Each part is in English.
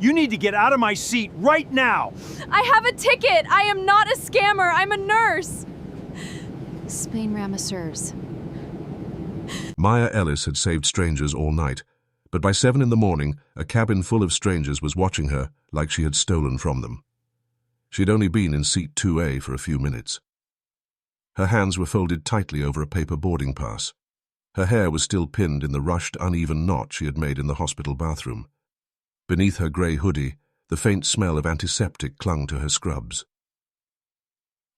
You need to get out of my seat right now! I have a ticket! I am not a scammer! I'm a nurse! Spain Ramasseurs. Maya Ellis had saved strangers all night, but by 7 in the morning, a cabin full of strangers was watching her like she had stolen from them. She had only been in seat 2A for a few minutes. Her hands were folded tightly over a paper boarding pass. Her hair was still pinned in the rushed, uneven knot she had made in the hospital bathroom. Beneath her grey hoodie, the faint smell of antiseptic clung to her scrubs.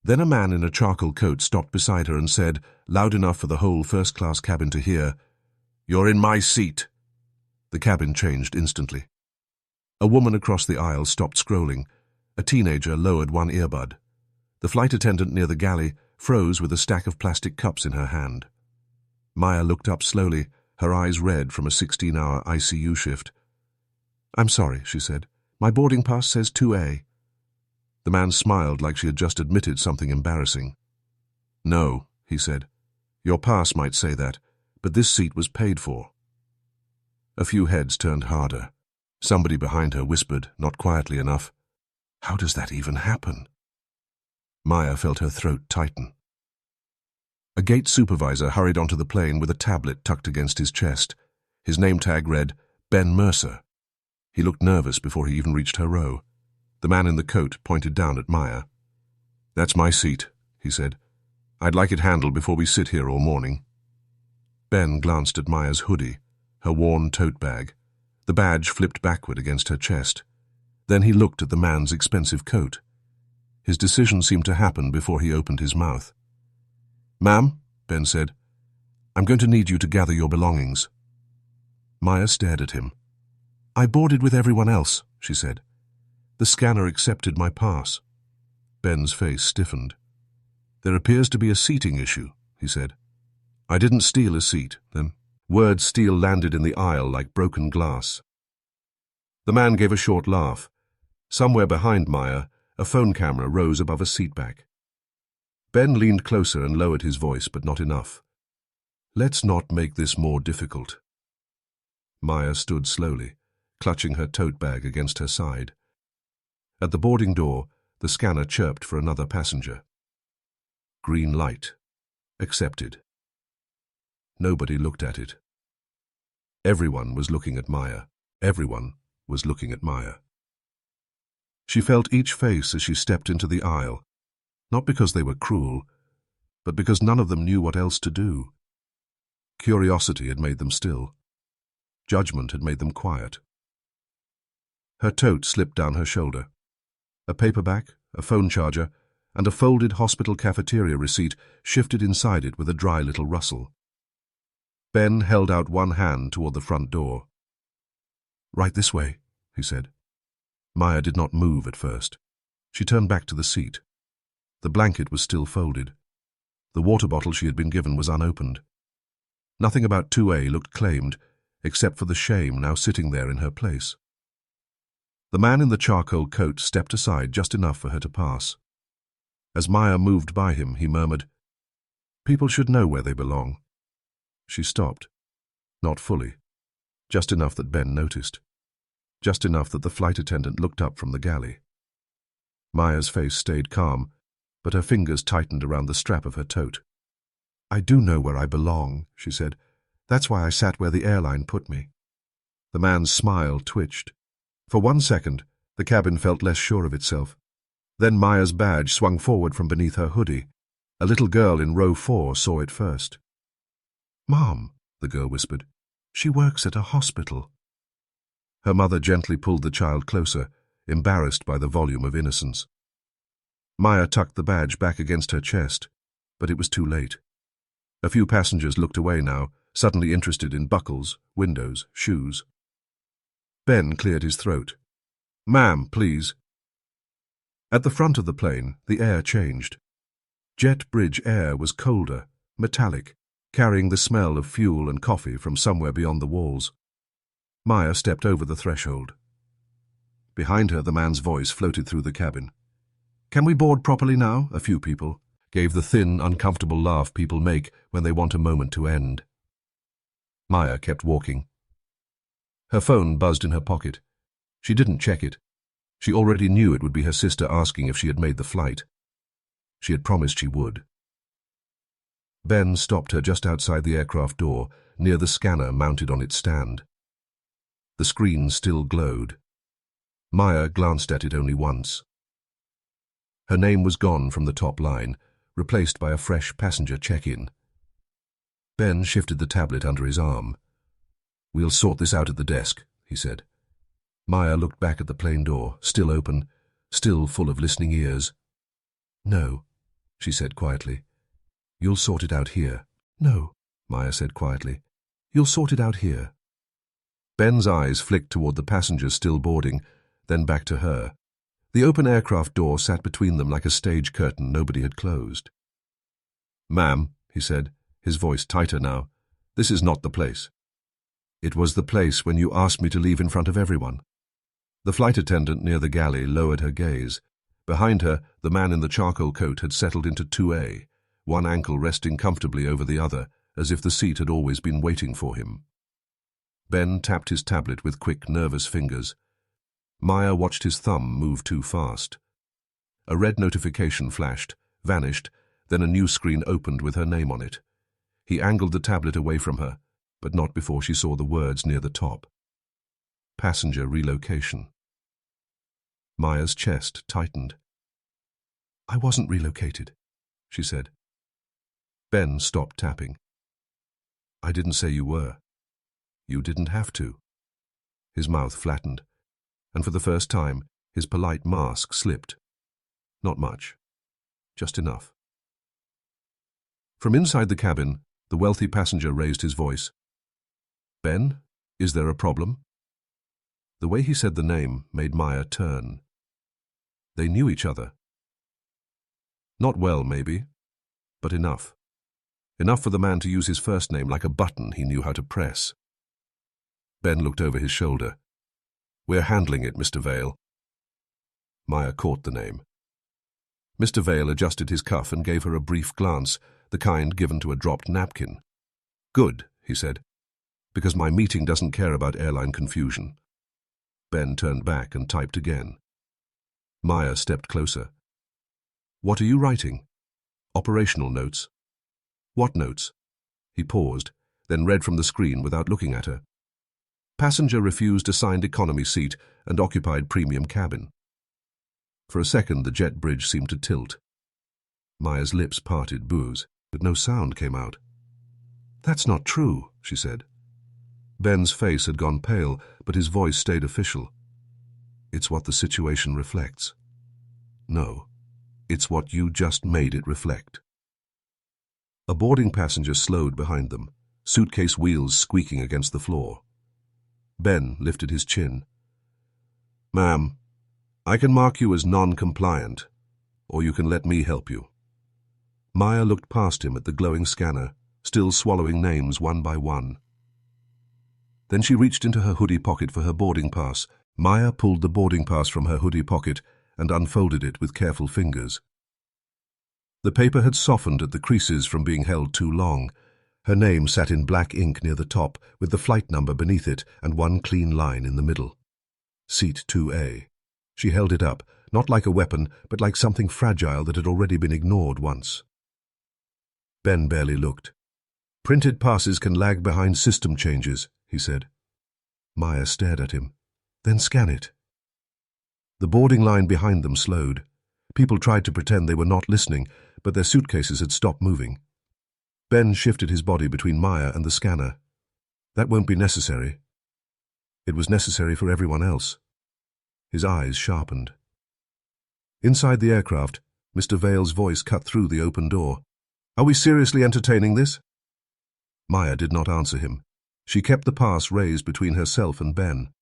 Then a man in a charcoal coat stopped beside her and said, loud enough for the whole first-class cabin to hear, "You're in my seat." The cabin changed instantly. A woman across the aisle stopped scrolling. A teenager lowered one earbud. The flight attendant near the galley froze with a stack of plastic cups in her hand. Maya looked up slowly, her eyes red from a 16-hour ICU shift. "I'm sorry," she said. "My boarding pass says 2A." The man smiled like she had just admitted something embarrassing. "No," he said. "Your pass might say that, but this seat was paid for." A few heads turned harder. Somebody behind her whispered, not quietly enough, "How does that even happen?" Maya felt her throat tighten. A gate supervisor hurried onto the plane with a tablet tucked against his chest. His name tag read, Ben Mercer. He looked nervous before he even reached her row. The man in the coat pointed down at Maya. "That's my seat," he said. "I'd like it handled before we sit here all morning." Ben glanced at Maya's hoodie, her worn tote bag. The badge flipped backward against her chest. Then he looked at the man's expensive coat. His decision seemed to happen before he opened his mouth. "Ma'am," Ben said, "I'm going to need you to gather your belongings." Maya stared at him. "I boarded with everyone else," she said. "The scanner accepted my pass." Ben's face stiffened. "There appears to be a seating issue," he said. "I didn't steal a seat, then." Words steel landed in the aisle like broken glass. The man gave a short laugh. Somewhere behind Maya, a phone camera rose above a seatback. Ben leaned closer and lowered his voice, but not enough. "Let's not make this more difficult." Maya stood slowly, clutching her tote bag against her side. At the boarding door, the scanner chirped for another passenger. Green light. Accepted. Nobody looked at it. Everyone was looking at Maya. Everyone was looking at Maya. She felt each face as she stepped into the aisle, not because they were cruel, but because none of them knew what else to do. Curiosity had made them still. Judgment had made them quiet. Her tote slipped down her shoulder. A paperback, a phone charger, and a folded hospital cafeteria receipt shifted inside it with a dry little rustle. Ben held out one hand toward the front door. "Right this way," he said. Maya did not move at first. She turned back to the seat. The blanket was still folded. The water bottle she had been given was unopened. Nothing about 2A looked claimed, except for the shame now sitting there in her place. The man in the charcoal coat stepped aside just enough for her to pass. As Maya moved by him, he murmured, "People should know where they belong." She stopped. Not fully. Just enough that Ben noticed. Just enough that the flight attendant looked up from the galley. Maya's face stayed calm, but her fingers tightened around the strap of her tote. "I do know where I belong," she said. "That's why I sat where the airline put me." The man's smile twitched. For 1 second, the cabin felt less sure of itself. Then Maya's badge swung forward from beneath her hoodie. A little girl in row 4 saw it first. "Mom," the girl whispered. "She works at a hospital." Her mother gently pulled the child closer, embarrassed by the volume of innocence. Maya tucked the badge back against her chest, but it was too late. A few passengers looked away now, suddenly interested in buckles, windows, shoes. Ben cleared his throat. "Ma'am, please." At the front of the plane, the air changed. Jet bridge air was colder, metallic, carrying the smell of fuel and coffee from somewhere beyond the walls. Maya stepped over the threshold. Behind her, the man's voice floated through the cabin. "Can we board properly now?" A few people gave the thin, uncomfortable laugh people make when they want a moment to end. Maya kept walking. Her phone buzzed in her pocket. She didn't check it. She already knew it would be her sister asking if she had made the flight. She had promised she would. Ben stopped her just outside the aircraft door, near the scanner mounted on its stand. The screen still glowed. Maya glanced at it only once. Her name was gone from the top line, replaced by a fresh passenger check-in. Ben shifted the tablet under his arm. "We'll sort this out at the desk," he said. Maya looked back at the plane door, still open, still full of listening ears. "No," she said quietly. "You'll sort it out here." "No," Maya said quietly. "You'll sort it out here." Ben's eyes flicked toward the passengers still boarding, then back to her. The open aircraft door sat between them like a stage curtain nobody had closed. "Ma'am," he said, his voice tighter now, "this is not the place." "It was the place when you asked me to leave in front of everyone." The flight attendant near the galley lowered her gaze. Behind her, the man in the charcoal coat had settled into 2A, one ankle resting comfortably over the other, as if the seat had always been waiting for him. Ben tapped his tablet with quick, nervous fingers. Maya watched his thumb move too fast. A red notification flashed, vanished, then a new screen opened with her name on it. He angled the tablet away from her, but not before she saw the words near the top. Passenger relocation. Maya's chest tightened. "I wasn't relocated," she said. Ben stopped tapping. "I didn't say you were. You didn't have to." His mouth flattened, and for the first time, his polite mask slipped. Not much. Just enough. From inside the cabin, the wealthy passenger raised his voice. "Ben, is there a problem?" The way he said the name made Maya turn. They knew each other. Not well, maybe, but enough. Enough for the man to use his first name like a button he knew how to press. Ben looked over his shoulder. "We're handling it, Mr. Vale." Maya caught the name. Mr. Vale adjusted his cuff and gave her a brief glance, the kind given to a dropped napkin. "Good," he said, "because my meeting doesn't care about airline confusion." Ben turned back and typed again. Maya stepped closer. "What are you writing?" "Operational notes." "What notes?" He paused, then read from the screen without looking at her. Passenger refused assigned economy seat and occupied premium cabin. For a second, the jet bridge seemed to tilt. Maya's lips parted booze, but no sound came out. "That's not true," she said. Ben's face had gone pale, but his voice stayed official. "It's what the situation reflects." "No, it's what you just made it reflect." A boarding passenger slowed behind them, suitcase wheels squeaking against the floor. Ben lifted his chin. "Ma'am, I can mark you as non-compliant, or you can let me help you." Maya looked past him at the glowing scanner, still swallowing names one by one. Then she reached into her hoodie pocket for her boarding pass. Maya pulled the boarding pass from her hoodie pocket and unfolded it with careful fingers. The paper had softened at the creases from being held too long. Her name sat in black ink near the top, with the flight number beneath it and one clean line in the middle. Seat 2A. She held it up, not like a weapon, but like something fragile that had already been ignored once. Ben barely looked. "Printed passes can lag behind system changes," he said. Maya stared at him. "Then scan it." The boarding line behind them slowed. People tried to pretend they were not listening, but their suitcases had stopped moving. Ben shifted his body between Maya and the scanner. "That won't be necessary." It was necessary for everyone else. His eyes sharpened. Inside the aircraft, Mr. Vale's voice cut through the open door. "Are we seriously entertaining this?" Maya did not answer him. She kept the pass raised between herself and Ben.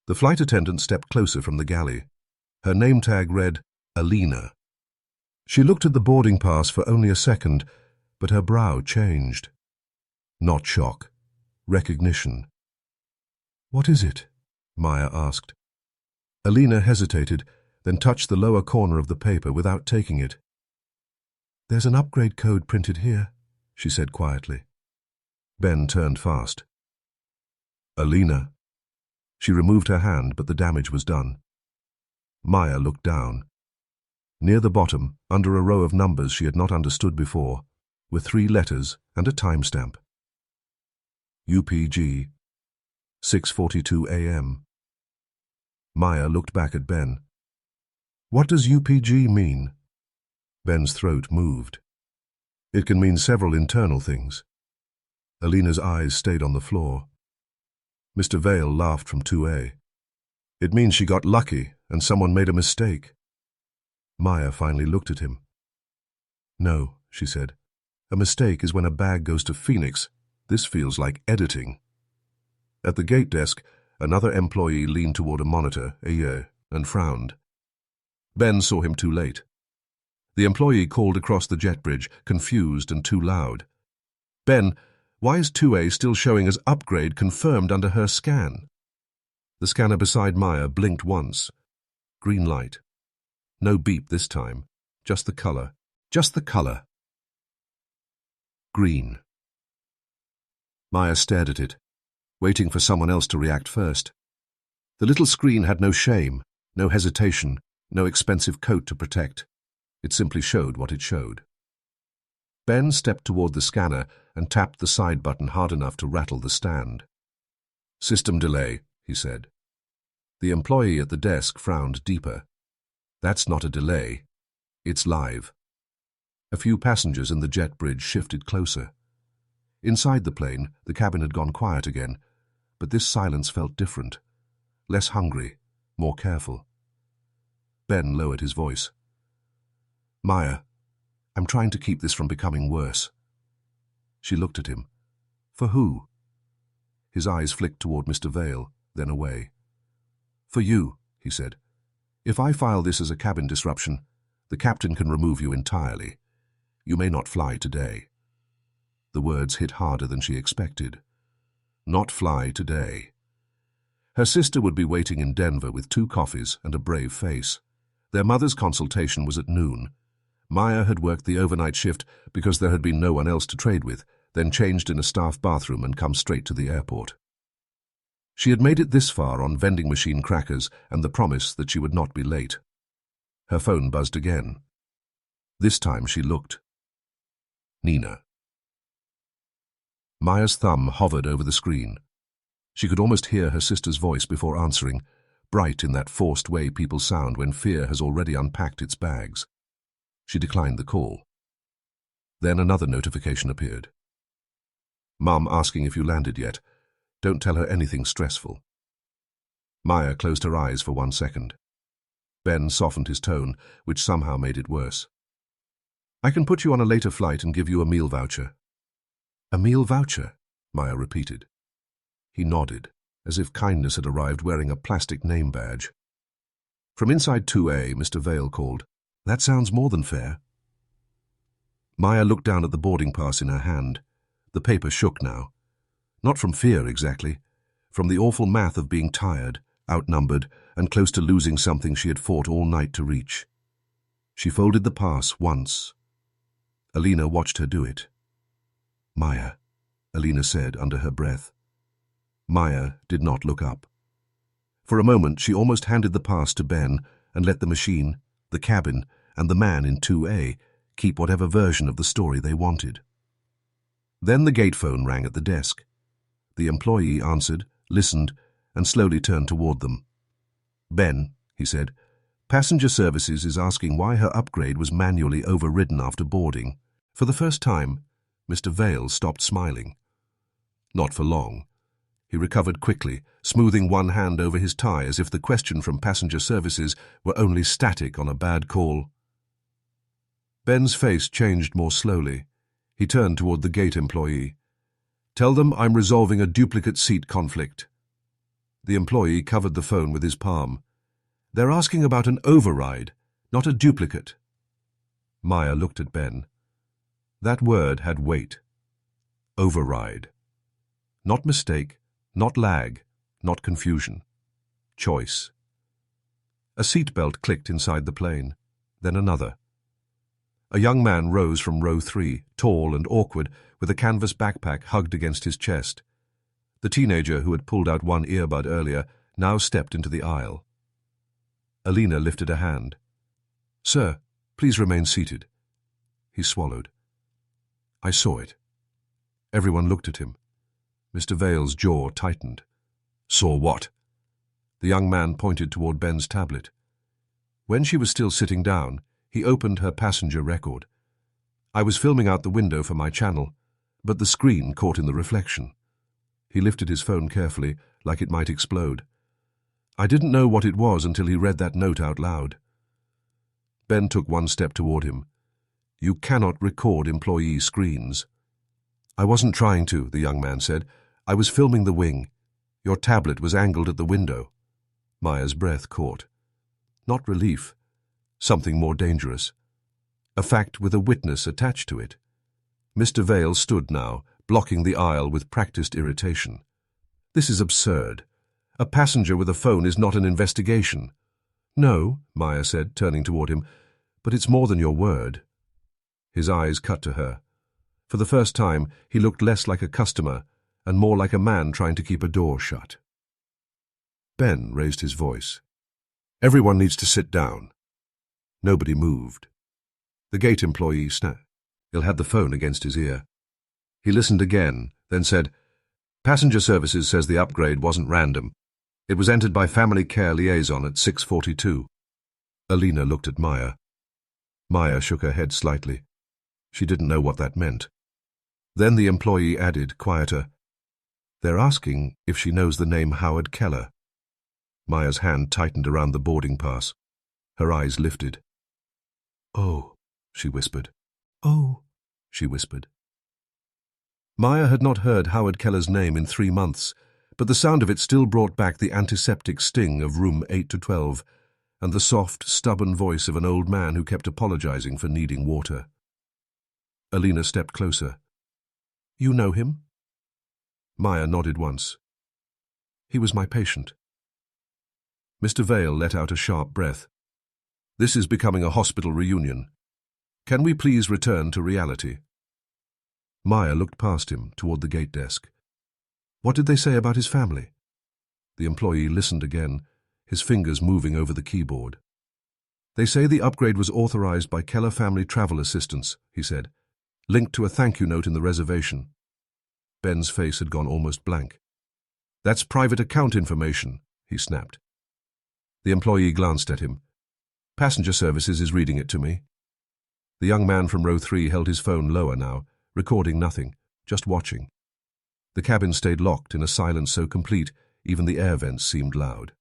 The flight attendant stepped closer from the galley. Her name tag read, Alina. She looked at the boarding pass for only a second, but her brow changed. Not shock. Recognition. "What is it?" Maya asked. Alina hesitated, then touched the lower corner of the paper without taking it. "There's an upgrade code printed here," she said quietly. Ben turned fast. "Alina." She removed her hand, but the damage was done. Maya looked down. Near the bottom, under a row of numbers she had not understood before, were 3 letters and a timestamp. UPG, 6:42 a.m. Maya looked back at Ben. What does UPG mean? Ben's throat moved. It can mean several internal things. Alina's eyes stayed on the floor. Mr. Vale laughed from 2A. It means she got lucky and someone made a mistake. Maya finally looked at him. No, she said. A mistake is when a bag goes to Phoenix. This feels like editing. At the gate desk, another employee leaned toward a monitor, and frowned. Ben saw him too late. The employee called across the jet bridge, confused and too loud. Ben, why is 2A still showing as upgrade confirmed under her scan? The scanner beside Maya blinked once. Green light. No beep this time. Just the color. Just the color. Green. Maya stared at it, waiting for someone else to react first. The little screen had no shame, no hesitation, no expensive coat to protect. It simply showed what it showed. Ben stepped toward the scanner and tapped the side button hard enough to rattle the stand. System delay, he said. The employee at the desk frowned deeper. That's not a delay. It's live. A few passengers in the jet bridge shifted closer. Inside the plane, the cabin had gone quiet again, but this silence felt different, less hungry, more careful. Ben lowered his voice. Maya, I'm trying to keep this from becoming worse. She looked at him. For who? His eyes flicked toward Mr. Vale, then away. For you, he said. If I file this as a cabin disruption, the captain can remove you entirely. You may not fly today. The words hit harder than she expected. Not fly today. Her sister would be waiting in Denver with 2 coffees and a brave face. Their mother's consultation was at noon. Maya had worked the overnight shift because there had been no one else to trade with, then changed in a staff bathroom and come straight to the airport. She had made it this far on vending machine crackers and the promise that she would not be late. Her phone buzzed again. This time she looked. Nina. Maya's thumb hovered over the screen. She could almost hear her sister's voice before answering, bright in that forced way people sound when fear has already unpacked its bags. She declined the call. Then another notification appeared. Mum asking if you landed yet. Don't tell her anything stressful. Maya closed her eyes for 1 second. Ben softened his tone, which somehow made it worse. I can put you on a later flight and give you a meal voucher. A meal voucher? Maya repeated. He nodded, as if kindness had arrived wearing a plastic name badge. From inside 2A, Mr. Vale called, That sounds more than fair. Maya looked down at the boarding pass in her hand. The paper shook now. Not from fear, exactly. From the awful math of being tired, outnumbered, and close to losing something she had fought all night to reach. She folded the pass once. Alina watched her do it. Maya, Alina said under her breath. Maya did not look up. For a moment she almost handed the pass to Ben and let the machine, the cabin, and the man in 2A keep whatever version of the story they wanted. Then the gate phone rang at the desk. The employee answered, listened, and slowly turned toward them. Ben, he said, Passenger Services is asking why her upgrade was manually overridden after boarding. For the first time, Mr. Vale stopped smiling. Not for long. He recovered quickly, smoothing one hand over his tie as if the question from Passenger Services were only static on a bad call. Ben's face changed more slowly. He turned toward the gate employee. Tell them I'm resolving a duplicate seat conflict. The employee covered the phone with his palm. They're asking about an override, not a duplicate. Maya looked at Ben. That word had weight. Override. Not mistake, not lag, not confusion. Choice. A seatbelt clicked inside the plane, then another. A young man rose from row 3, tall and awkward, with a canvas backpack hugged against his chest. The teenager who had pulled out one earbud earlier now stepped into the aisle. Alina lifted a hand. "Sir, please remain seated." He swallowed. "I saw it." Everyone looked at him. Mr. Vale's jaw tightened. "Saw what?" The young man pointed toward Ben's tablet. When she was still sitting down, he opened her passenger record. "I was filming out the window for my channel, but the screen caught in the reflection." He lifted his phone carefully, like it might explode. "I didn't know what it was until he read that note out loud." Ben took one step toward him. "You cannot record employee screens." "I wasn't trying to," the young man said. "I was filming the wing. Your tablet was angled at the window." Maya's breath caught. Not relief. Something more dangerous. A fact with a witness attached to it. Mr. Vale stood now, blocking the aisle with practiced irritation. "This is absurd. A passenger with a phone is not an investigation." "No," Maya said, turning toward him, "but it's more than your word." His eyes cut to her. For the first time, he looked less like a customer and more like a man trying to keep a door shut. Ben raised his voice. "Everyone needs to sit down." Nobody moved. The gate employee snapped. He had the phone against his ear. He listened again, then said, "Passenger Services says the upgrade wasn't random. It was entered by Family Care Liaison at 6:42. Alina looked at Maya. Maya shook her head slightly. She didn't know what that meant. Then the employee added, quieter, "They're asking if she knows the name Howard Keller." Maya's hand tightened around the boarding pass. Her eyes lifted. "Oh," she whispered. "Oh," she whispered. Maya had not heard Howard Keller's name in 3 months, but the sound of it still brought back the antiseptic sting of room 8 to 12 and the soft, stubborn voice of an old man who kept apologizing for needing water. Alina stepped closer. "You know him?" Maya nodded once. "He was my patient." Mr. Vale let out a sharp breath. "This is becoming a hospital reunion. Can we please return to reality?" Maya looked past him toward the gate desk. "What did they say about his family?" The employee listened again, his fingers moving over the keyboard. "They say the upgrade was authorized by Keller Family Travel Assistance," he said, "linked to a thank you note in the reservation." Ben's face had gone almost blank. "That's private account information," he snapped. The employee glanced at him. "Passenger Services is reading it to me." The young man from row 3 held his phone lower now, recording nothing, just watching. The cabin stayed locked in a silence so complete even the air vents seemed loud.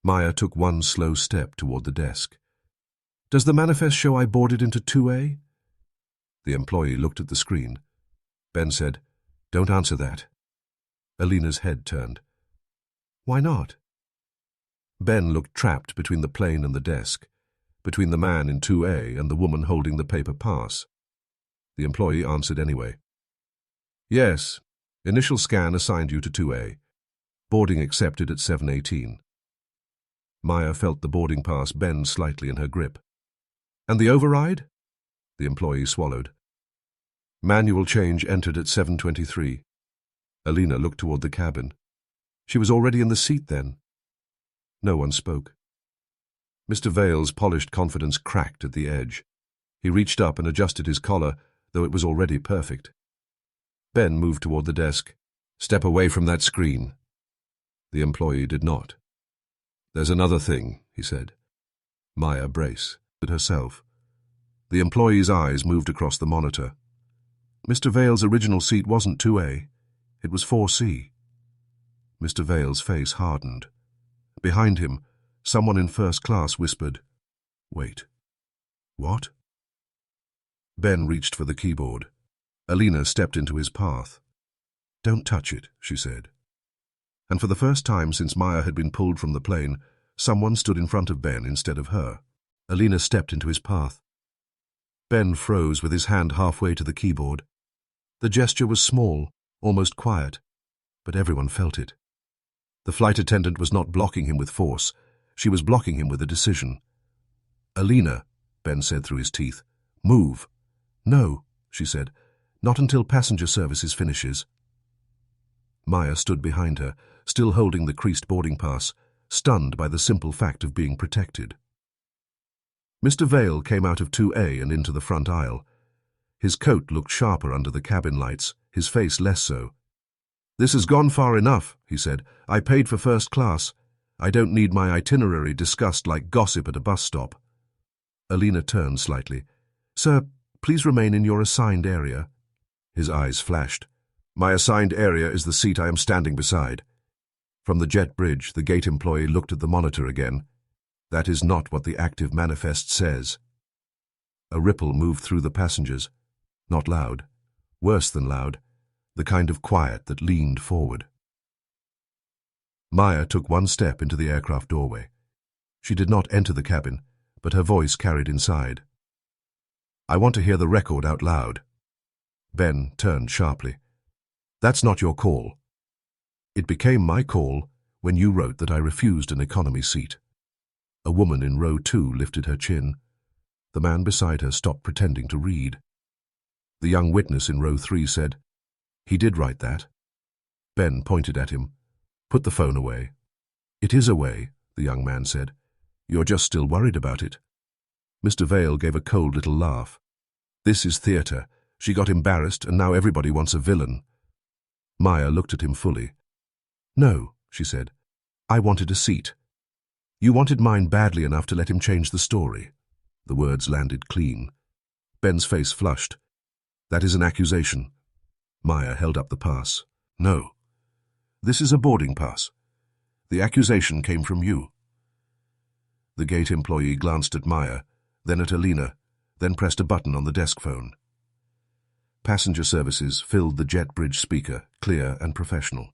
Maya took one slow step toward the desk. "Does the manifest show I boarded into 2A? The employee looked at the screen. Ben said, "Don't answer that." Alina's head turned. "Why not?" Ben looked trapped between the plane and the desk, between the man in 2A and the woman holding the paper pass. The employee answered anyway. "Yes, initial scan assigned you to 2A. Boarding accepted at 7:18. Maya felt the boarding pass bend slightly in her grip. "And the override?" The employee swallowed. "Manual change entered at 7:23. Alina looked toward the cabin. She was already in the seat then. No one spoke. Mr. Vale's polished confidence cracked at the edge. He reached up and adjusted his collar, though it was already perfect. Ben moved toward the desk. "Step away from that screen." The employee did not. "There's another thing," he said. Maya braced herself. The employee's eyes moved across the monitor. Mr. Vale's original seat wasn't 2A. It was 4C. Mr. Vale's face hardened. Behind him, someone in first class whispered, "Wait. What?" Ben reached for the keyboard. Alina stepped into his path. "Don't touch it," she said. And for the first time since Maya had been pulled from the plane, someone stood in front of Ben instead of her. Alina stepped into his path. Ben froze with his hand halfway to the keyboard. The gesture was small, almost quiet, but everyone felt it. The flight attendant was not blocking him with force. She was blocking him with a decision. "Alina," Ben said through his teeth, "move." "No," she said, "not until passenger services finishes." Maya stood behind her, still holding the creased boarding pass, stunned by the simple fact of being protected. Mr. Vale came out of 2A and into the front aisle. His coat looked sharper under the cabin lights, his face less so. "This has gone far enough," he said. "I paid for first class. I don't need my itinerary discussed like gossip at a bus stop." Alina turned slightly. "Sir, please remain in your assigned area." His eyes flashed. "My assigned area is the seat I am standing beside." From the jet bridge, the gate employee looked at the monitor again. "That is not what the active manifest says." A ripple moved through the passengers. Not loud. Worse than loud. The kind of quiet that leaned forward. Maya took one step into the aircraft doorway. She did not enter the cabin, but her voice carried inside. "I want to hear the record out loud." Ben turned sharply. "That's not your call." "It became my call when you wrote that I refused an economy seat." A woman in row 2 lifted her chin. The man beside her stopped pretending to read. The young witness in row 3 said, "He did write that." Ben pointed at him. "Put the phone away." "It is away," the young man said. "You're just still worried about it." Mr. Vale gave a cold little laugh. "This is theatre. She got embarrassed, and now everybody wants a villain." Maya looked at him fully. "No," she said. "I wanted a seat. You wanted mine badly enough to let him change the story." The words landed clean. Ben's face flushed. "That is an accusation." Maya held up the pass. "No. This is a boarding pass. The accusation came from you." The gate employee glanced at Maya, then at Alina, then pressed a button on the desk phone. Passenger Services filled the jet bridge speaker, clear and professional.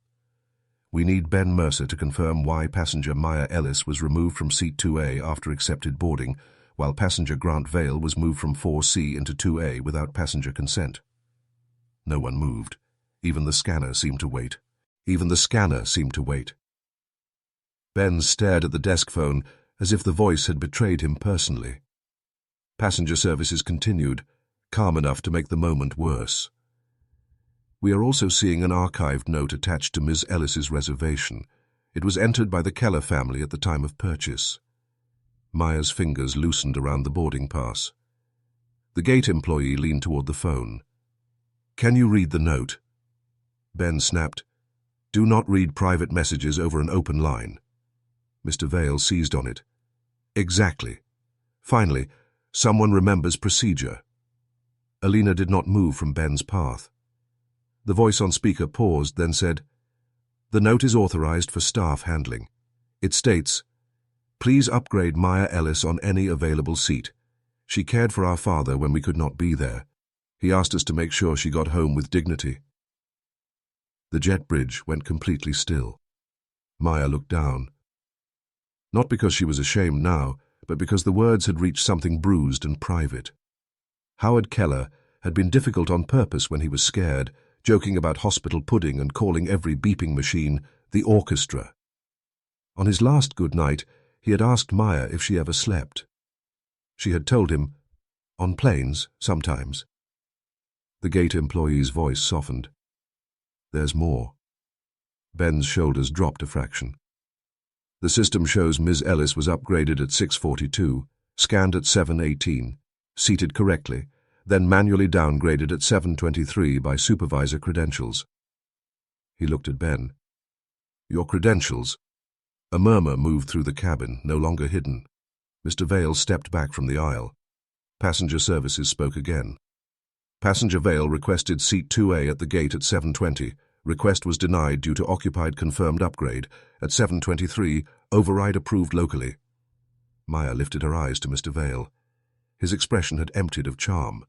"We need Ben Mercer to confirm why passenger Maya Ellis was removed from seat 2A after accepted boarding, while passenger Grant Vale was moved from 4C into 2A without passenger consent." No one moved. Even the scanner seemed to wait. Ben stared at the desk phone as if the voice had betrayed him personally. Passenger Services continued, calm enough to make the moment worse. "We are also seeing an archived note attached to Ms. Ellis's reservation. It was entered by the Keller family at the time of purchase." Maya's fingers loosened around the boarding pass. The gate employee leaned toward the phone. "Can you read the note?" Ben snapped, "Do not read private messages over an open line." Mr. Vale seized on it. "Exactly. Finally, someone remembers procedure." Alina did not move from Ben's path. The voice on speaker paused, then said, "The note is authorized for staff handling. It states, 'Please upgrade Maya Ellis on any available seat. She cared for our father when we could not be there. He asked us to make sure she got home with dignity.'" The jet bridge went completely still. Maya looked down. Not because she was ashamed now, but because the words had reached something bruised and private. Howard Keller had been difficult on purpose when he was scared, joking about hospital pudding and calling every beeping machine the orchestra. On his last good night, he had asked Maya if she ever slept. She had told him, "On planes, sometimes." The gate employee's voice softened. "There's more." Ben's shoulders dropped a fraction. "The system shows Ms. Ellis was upgraded at 6:42, scanned at 7:18, seated correctly, then manually downgraded at 7:23 by supervisor credentials." He looked at Ben. "Your credentials?" A murmur moved through the cabin, no longer hidden. Mr. Vale stepped back from the aisle. Passenger Services spoke again. "Passenger Vale requested seat 2A at the gate at 7:20. Request was denied due to occupied confirmed upgrade. At 7:23, override approved locally." Maya lifted her eyes to Mr. Vale. His expression had emptied of charm.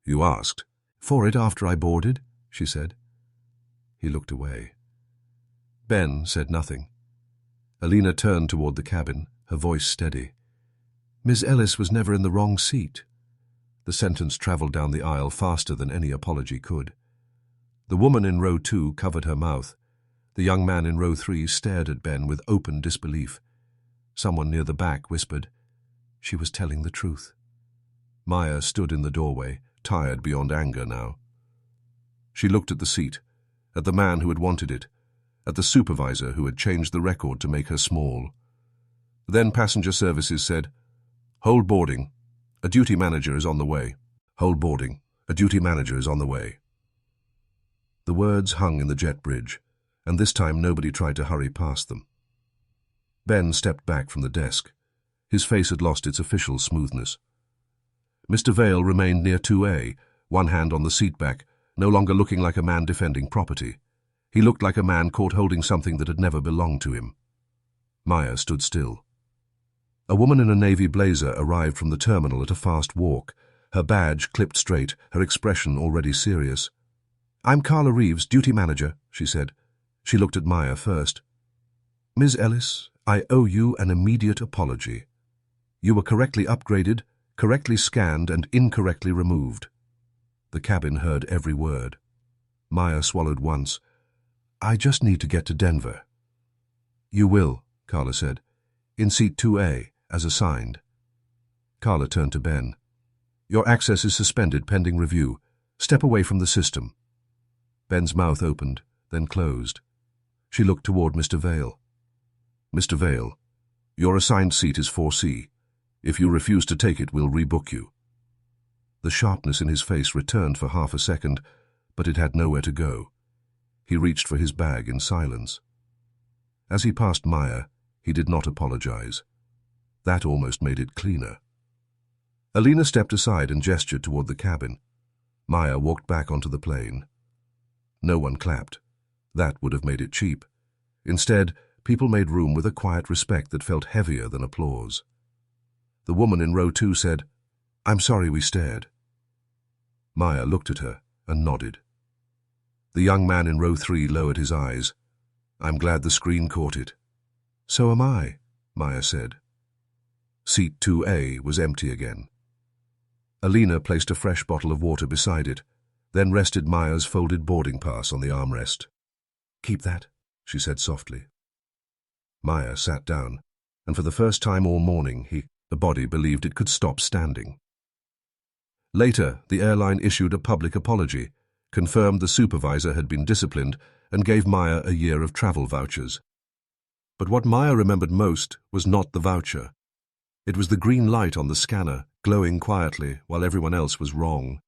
"You asked?" "For it after I boarded," she said. He looked away. Ben said nothing. Alina turned toward the cabin, her voice steady. "Miss Ellis was never in the wrong seat." The sentence traveled down the aisle faster than any apology could. The woman in row 2 covered her mouth. The young man in row 3 stared at Ben with open disbelief. Someone near the back whispered, "She was telling the truth." Maya stood in the doorway, tired beyond anger now. She looked at the seat, at the man who had wanted it, at the supervisor who had changed the record to make her small. Then passenger services said, "Hold boarding. A duty manager is on the way. Hold boarding. A duty manager is on the way." The words hung in the jet bridge, and this time nobody tried to hurry past them. Ben stepped back from the desk. His face had lost its official smoothness. Mr. Vale remained near 2A, one hand on the seat back, no longer looking like a man defending property. He looked like a man caught holding something that had never belonged to him. Maya stood still. A woman in a navy blazer arrived from the terminal at a fast walk, her badge clipped straight, her expression already serious. "I'm Carla Reeves, duty manager," she said. She looked at Maya first. "Ms. Ellis, I owe you an immediate apology. You were correctly upgraded, correctly scanned, and incorrectly removed." The cabin heard every word. Maya swallowed once. "I just need to get to Denver." "You will," Carla said. "In seat 2A, as assigned." Carla turned to Ben. "Your access is suspended pending review. Step away from the system." Ben's mouth opened, then closed. She looked toward Mr. Vale. "Mr. Vale, your assigned seat is 4C. If you refuse to take it, we'll rebook you." The sharpness in his face returned for half a second, but it had nowhere to go. He reached for his bag in silence. As he passed Maya, he did not apologize. That almost made it cleaner. Alina stepped aside and gestured toward the cabin. Maya walked back onto the plane. No one clapped. That would have made it cheap. Instead, people made room with a quiet respect that felt heavier than applause. The woman in row 2 said, "I'm sorry we stared." Maya looked at her and nodded. The young man in row 3 lowered his eyes. "I'm glad the screen caught it." "So am I," Maya said. Seat 2A was empty again. Alina placed a fresh bottle of water beside it, then rested Maya's folded boarding pass on the armrest. "Keep that," she said softly. Maya sat down, and for the first time all morning, the body believed it could stop standing. Later, the airline issued a public apology, confirmed the supervisor had been disciplined, and gave Maya a year of travel vouchers. But what Maya remembered most was not the voucher. It was the green light on the scanner, glowing quietly while everyone else was wrong.